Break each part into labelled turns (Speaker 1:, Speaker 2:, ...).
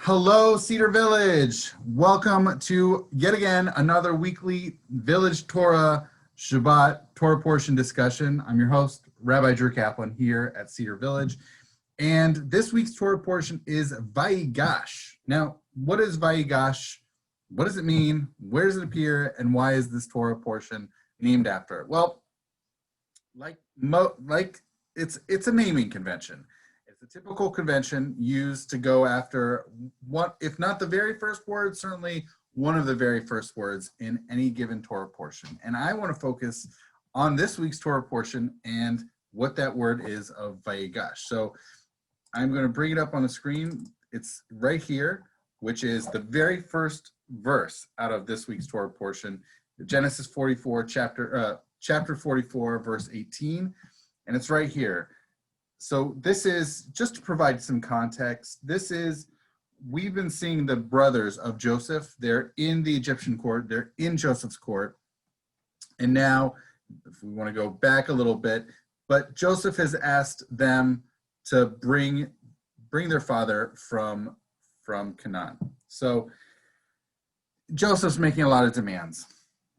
Speaker 1: Hello, Cedar Village. Welcome to yet again another weekly Village Torah Shabbat Torah portion discussion. I'm your host, Rabbi Drew Kaplan, here at Cedar Village. And this week's Torah portion is Vayigash. Now, what is Vayigash? What does it mean? Where does it appear? And why is this Torah portion named after it? Well, it's a naming convention. A typical convention used to go after what, if not the very first word, certainly one of the very first words in any given Torah portion. And I want to focus on this week's Torah portion and what that word is of Vayigash. So I'm going to bring it up on the screen. It's right here, which is the very first verse out of this week's Torah portion, Genesis 44, chapter 44, verse 18. And it's right here. So this is, just to provide some context, we've been seeing the brothers of Joseph. They're in the Egyptian court, they're in Joseph's court. And now, if we want to go back a little bit, but Joseph has asked them to bring their father from Canaan. So Joseph's making a lot of demands.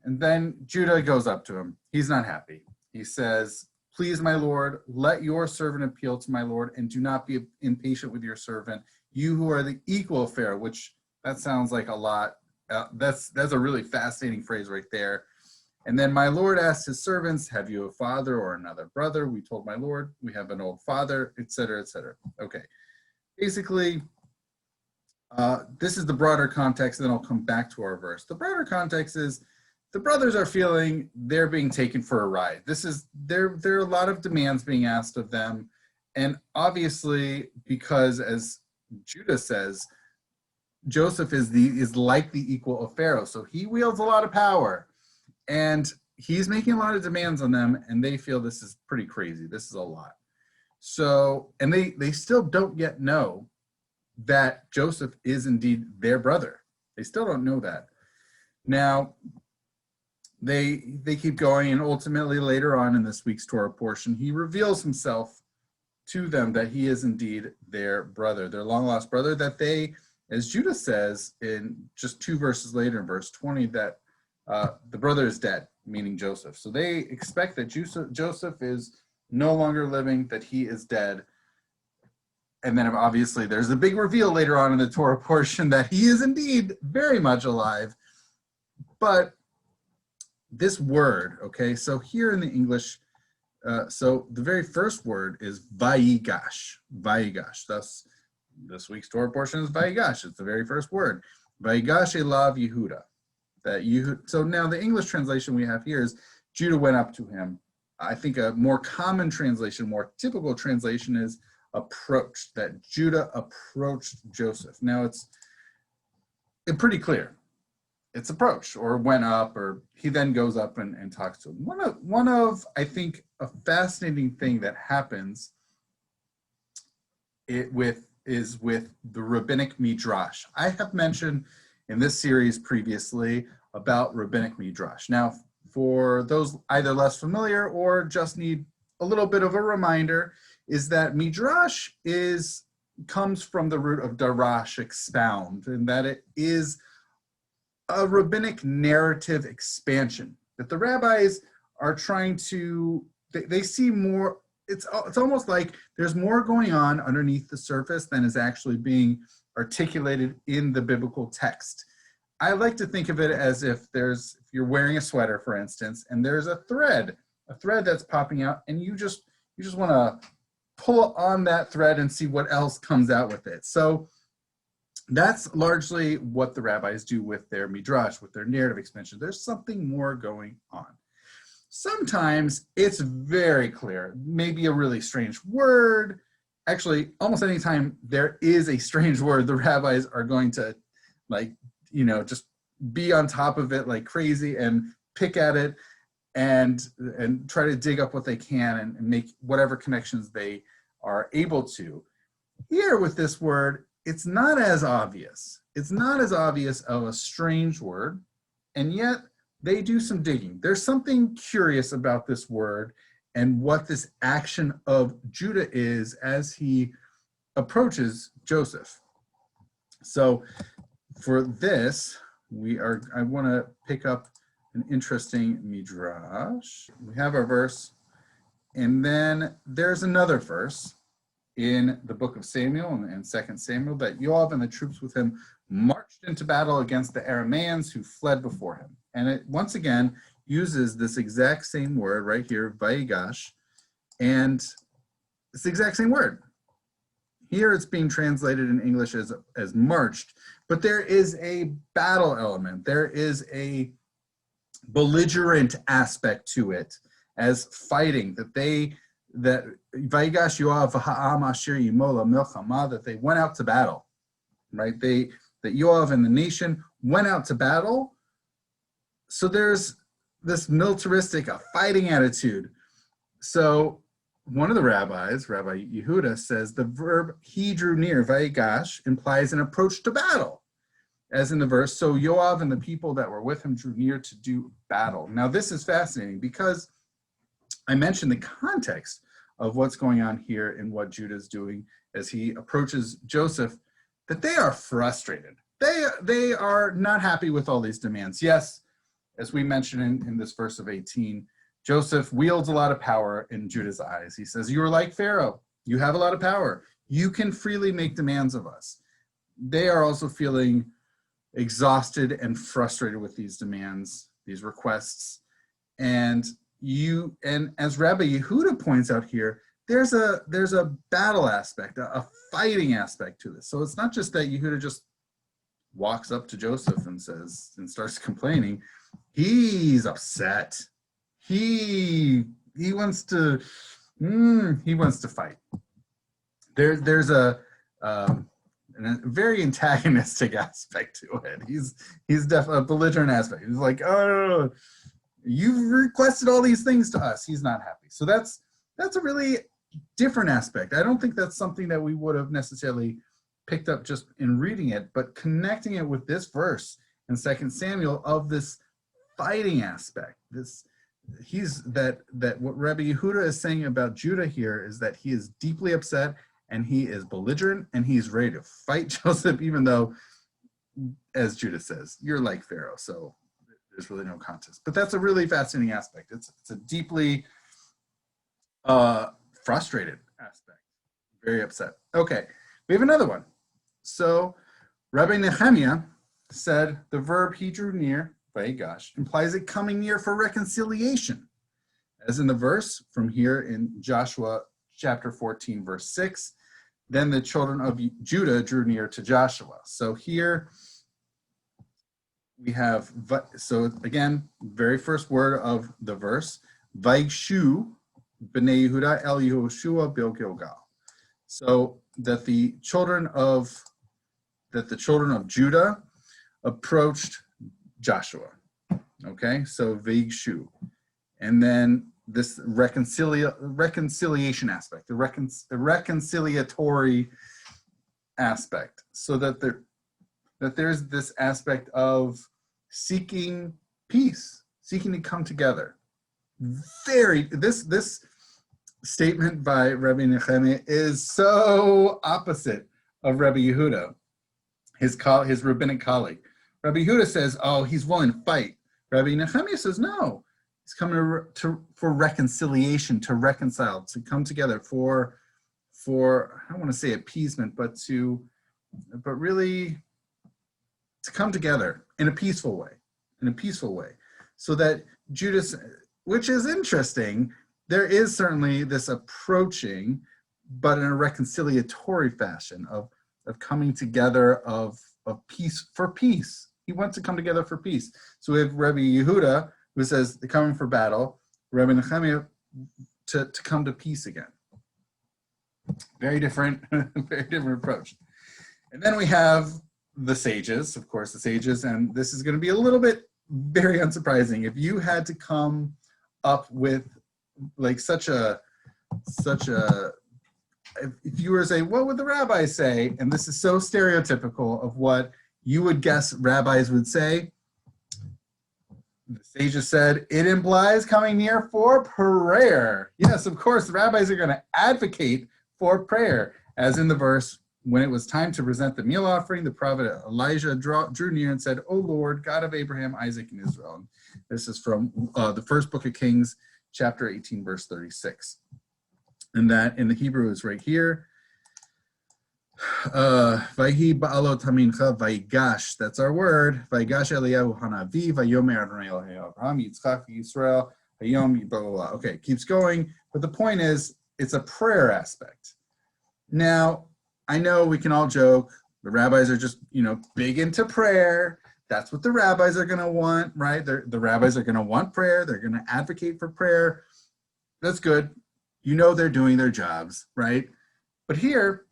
Speaker 1: And then Judah goes up to him. He's not happy. He says, "Please, my Lord, let your servant appeal to my Lord, and do not be impatient with your servant, you who are the equal of Pharaoh," which that sounds like a lot. That's a really fascinating phrase right there. And then my Lord asked his servants, "Have you a father or another brother?" We told my Lord, "We have an old father," etc., etc. Okay. Basically, this is the broader context, and then I'll come back to our verse. The broader context is the brothers are feeling they're being taken for a ride. There are a lot of demands being asked of them. And obviously, because as Judah says, Joseph is like the equal of Pharaoh. So he wields a lot of power. And he's making a lot of demands on them, and they feel this is pretty crazy. This is a lot. So, and they still don't yet know that Joseph is indeed their brother. They still don't know that. Now, they keep going, and ultimately later on in this week's Torah portion, he reveals himself to them that he is indeed their brother, their long-lost brother, that they, as Judah says in just 2 verses later in verse 20, that the brother is dead, meaning Joseph. So they expect that Joseph is no longer living, that he is dead. And then obviously there's a big reveal later on in the Torah portion that he is indeed very much alive. But this word, okay, so here in the English, so the very first word is Vayigash, Vayigash. Thus, this week's Torah portion is Vayigash. It's the very first word. Vayigash elav Yehuda. So now the English translation we have here is Judah went up to him. I think a more common translation, more typical translation is approached, that Judah approached Joseph. Now it's pretty clear. It's approach, or went up, or he then goes up and talks to him. One of I think a fascinating thing that happens is with the Rabbinic Midrash. I have mentioned in this series previously about Rabbinic Midrash. Now, for those either less familiar or just need a little bit of a reminder, is that Midrash comes from the root of darash, expound, and that it is a rabbinic narrative expansion that the rabbis are trying to, they see more, it's almost like there's more going on underneath the surface than is actually being articulated in the biblical text. I like to think of it as if you're wearing a sweater, for instance, and there's a thread that's popping out, and you just want to pull on that thread and see what else comes out with it. So that's largely what the rabbis do with their midrash, with their narrative expansion. There's something more going on. Sometimes it's very clear, maybe a really strange word. Actually, almost any time there is a strange word, the rabbis are going to just be on top of it like crazy and pick at it and try to dig up what they can and make whatever connections they are able to. Here with this word, it's not as obvious. It's not as obvious of a strange word, and yet they do some digging. There's something curious about this word and what this action of Judah is as he approaches Joseph. So for this, I want to pick up an interesting midrash. We have our verse, and then there's another verse in the book of Samuel and 2 Samuel that Yoav and the troops with him marched into battle against the Arameans who fled before him. And it once again uses this exact same word right here, Vayigash, and it's the exact same word. Here it's being translated in English as marched, but there is a battle element. There is a belligerent aspect to it as fighting, that Vayigash Yoav ha'am asher yimola milchama, that they went out to battle, right? That Yoav and the nation went out to battle. So there's this militaristic, a fighting attitude. So one of the rabbis, Rabbi Yehuda, says the verb he drew near, Vayigash, implies an approach to battle, as in the verse, so Yoav and the people that were with him drew near to do battle. Now this is fascinating because I mentioned the context of what's going on here and what Judah is doing as he approaches Joseph, that they are frustrated. They are not happy with all these demands. Yes, as we mentioned in this verse of 18, Joseph wields a lot of power in Judah's eyes. He says, you are like Pharaoh. You have a lot of power. You can freely make demands of us. They are also feeling exhausted and frustrated with these demands, these requests. And as Rabbi Yehuda points out here, there's a battle aspect, a fighting aspect to this. So it's not just that Yehuda just walks up to Joseph and starts complaining. He's upset. He wants to fight. There's a very antagonistic aspect to it. He's definitely a belligerent aspect. He's like, oh, you've requested all these things to us. He's not happy. So that's a really different aspect. I don't think that's something that we would have necessarily picked up just in reading it, but connecting it with this verse in 2 Samuel of this fighting aspect. That what Rabbi Yehuda is saying about Judah here is that he is deeply upset and he is belligerent and he's ready to fight Joseph, even though, as Judah says, you're like Pharaoh, so there's really no contest. But that's a really fascinating aspect. It's a deeply frustrated aspect, very upset. Okay, we have another one. So Rabbi Nehemiah said the verb he drew near, Vayigash, implies it coming near for reconciliation, as in the verse from here in Joshua chapter 14, verse 6. Then the children of Judah drew near to Joshua. So here we have, so again, very first word of the verse, Vaigshu b'nei Yehuda el Yehoshua bil Gilgal. So that the children of Judah approached Joshua. Okay, so Vaigshu. And then this reconciliation aspect, the reconciliatory aspect, so that there's this aspect of seeking peace, seeking to come together. This statement by Rabbi Nehemiah is so opposite of Rabbi Yehuda, his rabbinic colleague. Rabbi Yehuda says, oh, he's willing to fight. Rabbi Nehemiah says, no, he's coming for reconciliation, to reconcile, to come together for I don't want to say appeasement, but really to come together in a peaceful way, so that Judas, which is interesting, there is certainly this approaching, but in a reconciliatory fashion of coming together of peace for peace. He wants to come together for peace. So we have Rabbi Yehuda, who says they're coming for battle, Rabbi Nehemiah to come to peace again. Very different approach. And then we have the sages, of course, and this is going to be a little bit very unsurprising. If you had to come up with like if you were to say, what would the rabbis say? And this is so stereotypical of what you would guess rabbis would say. The sages said, it implies coming near for prayer. Yes, of course, the rabbis are going to advocate for prayer, as in the verse when it was time to present the meal offering, the prophet Elijah drew near and said, "O Lord, God of Abraham, Isaac, and Israel." And this is from the first book of Kings, chapter 18, verse 36. And that in the Hebrew is right here. Vayhi ba'alo tamincha vayigash. That's our word. Vayigash Eliyahu hanavi vayomer Adonai Elohei Abraham Yitzchak Yisrael hayom blah blah blah. Okay, it keeps going, but the point is, it's a prayer aspect. Now, I know we can all joke. The rabbis are just, big into prayer. That's what the rabbis are going to want, right? The rabbis are going to want prayer. They're going to advocate for prayer. That's good. They're doing their jobs, right? But here,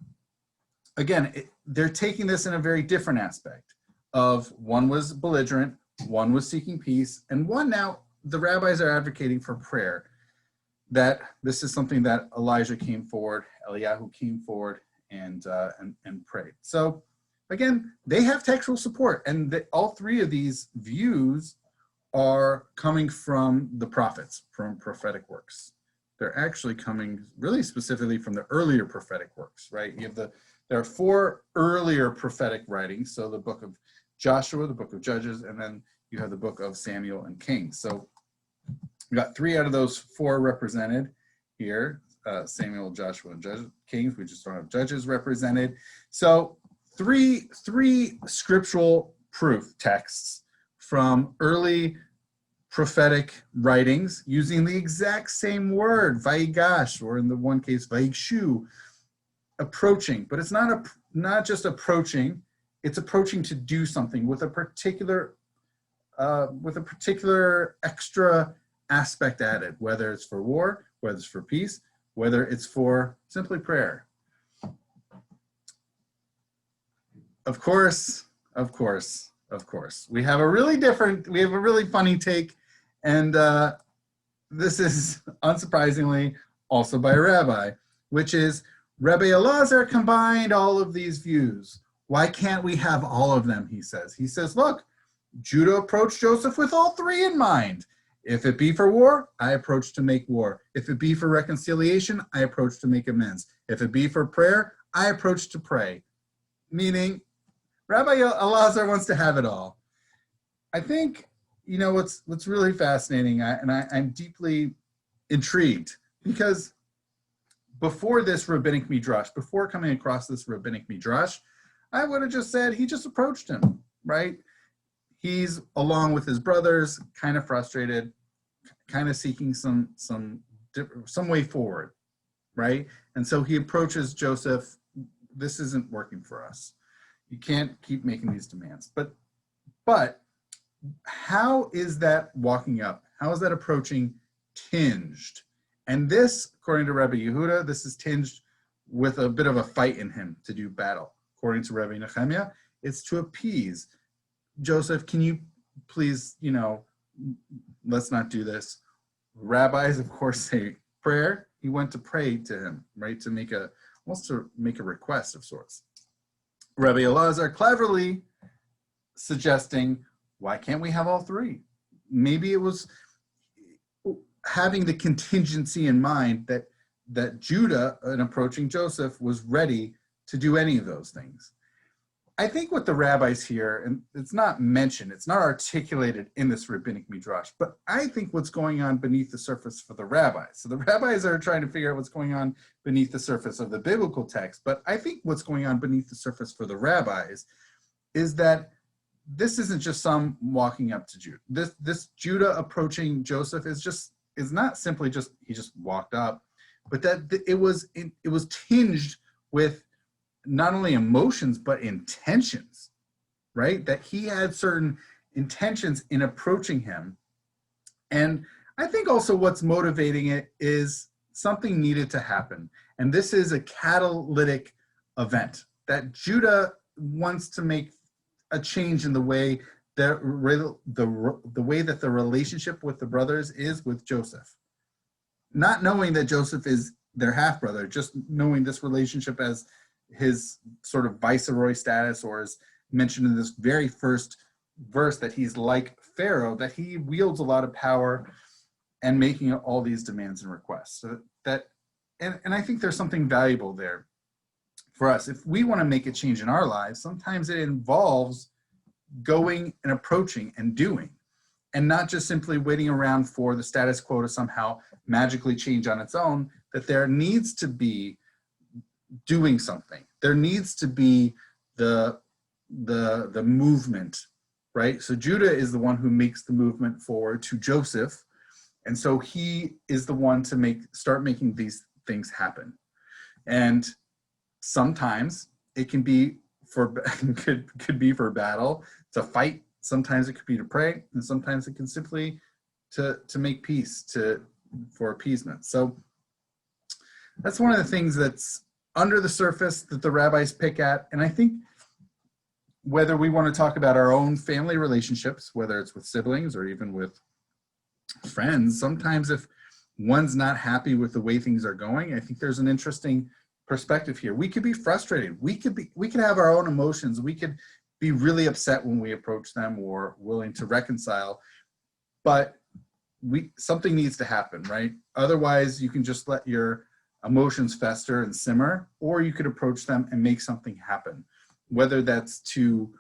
Speaker 1: again, they're taking this in a very different aspect of one was belligerent, one was seeking peace, and one now the rabbis are advocating for prayer. That this is something that Elijah came forward, Eliyahu came forward and prayed. So again, they have textual support, and all three of these views are coming from the prophets, from prophetic works. They're actually coming really specifically from the earlier prophetic works, right? There are four earlier prophetic writings. So the book of Joshua, the book of Judges, and then you have the book of Samuel and Kings. So we got three out of those four represented here, Samuel, Joshua, and Kings. We just don't have Judges represented. So three scriptural proof texts from early prophetic writings using the exact same word, Vayigash, or in the one case, Vayigshu, approaching. But it's not just approaching, it's approaching to do something with a particular extra aspect added, whether it's for war, whether it's for peace, whether it's for simply prayer. Of course, we have a really funny take, and this is unsurprisingly also by a rabbi, which is Rabbi Elazar combined all of these views. Why can't we have all of them, he says. He says, look, Judah approached Joseph with all three in mind. If it be for war, I approach to make war. If it be for reconciliation, I approach to make amends. If it be for prayer, I approach to pray. Meaning, Rabbi Elazar wants to have it all. I think, what's really fascinating, I'm deeply intrigued, because before this Rabbinic Midrash, before coming across this Rabbinic Midrash, I would have just said he just approached him, right? He's, along with his brothers, kind of frustrated, kind of seeking some way forward, right? And so he approaches Joseph. This isn't working for us. You can't keep making these demands. But how is that walking up? How is that approaching tinged? And this, according to Rabbi Yehuda, this is tinged with a bit of a fight in him to do battle. According to Rabbi Nehemiah, it's to appease. Joseph, can you please, let's not do this. Rabbis, of course, say prayer. He went to pray to him, right? To make a request of sorts. Rabbi Elazar cleverly suggesting, why can't we have all three? Maybe it was having the contingency in mind that Judah, in approaching Joseph, was ready to do any of those things. I think what the rabbis here, and it's not mentioned, it's not articulated in this Rabbinic Midrash, but I think what's going on beneath the surface for the rabbis. So the rabbis are trying to figure out what's going on beneath the surface of the biblical text, but I think what's going on beneath the surface for the rabbis is that this isn't just some walking up to Judah. This Judah approaching Joseph is not simply just he just walked up, but that it was tinged with not only emotions, but intentions, right? That he had certain intentions in approaching him. And I think also what's motivating it is something needed to happen. And this is a catalytic event that Judah wants to make a change in the way that the way that the relationship with the brothers is with Joseph. Not knowing that Joseph is their half-brother, just knowing this relationship as his sort of viceroy status, or as mentioned in this very first verse, that he's like Pharaoh, that he wields a lot of power and making all these demands and requests. So and I think there's something valuable there. for us, if we want to make a change in our lives, sometimes it involves going and approaching and doing, and not just simply waiting around for the status quo to somehow magically change on its own, that there needs to be doing something. There needs to be the movement, right? So Judah is the one who makes the movement forward to Joseph. And so he is the one to start making these things happen. And sometimes it can be could be for battle, to fight. Sometimes it could be to pray, and sometimes it can simply to make peace, for appeasement. So that's one of the things that's under the surface that the rabbis pick at. And I think whether we want to talk about our own family relationships, whether it's with siblings or even with friends, sometimes if one's not happy with the way things are going, I think there's an interesting perspective here. We could be frustrated. We could have our own emotions. We could be really upset when we approach them or willing to reconcile, but something needs to happen, right? Otherwise, you can just let your emotions fester and simmer, or you could approach them and make something happen, whether that's to,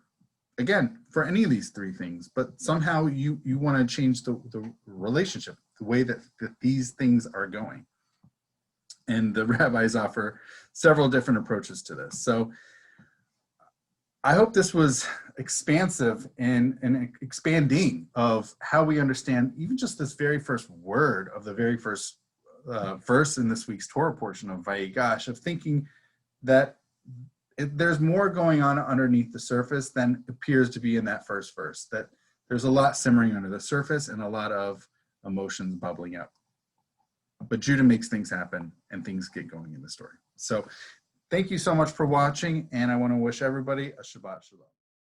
Speaker 1: again, for any of these three things, but somehow you want to change the relationship, the way that these things are going. And the rabbis offer several different approaches to this. So I hope this was expansive and expanding of how we understand even just this very first word of the very first verse in this week's Torah portion of Vayigash, of thinking that there's more going on underneath the surface than appears to be in that first verse, that there's a lot simmering under the surface and a lot of emotions bubbling up. But Judah makes things happen and things get going in the story. So thank you so much for watching, and I want to wish everybody a Shabbat Shalom.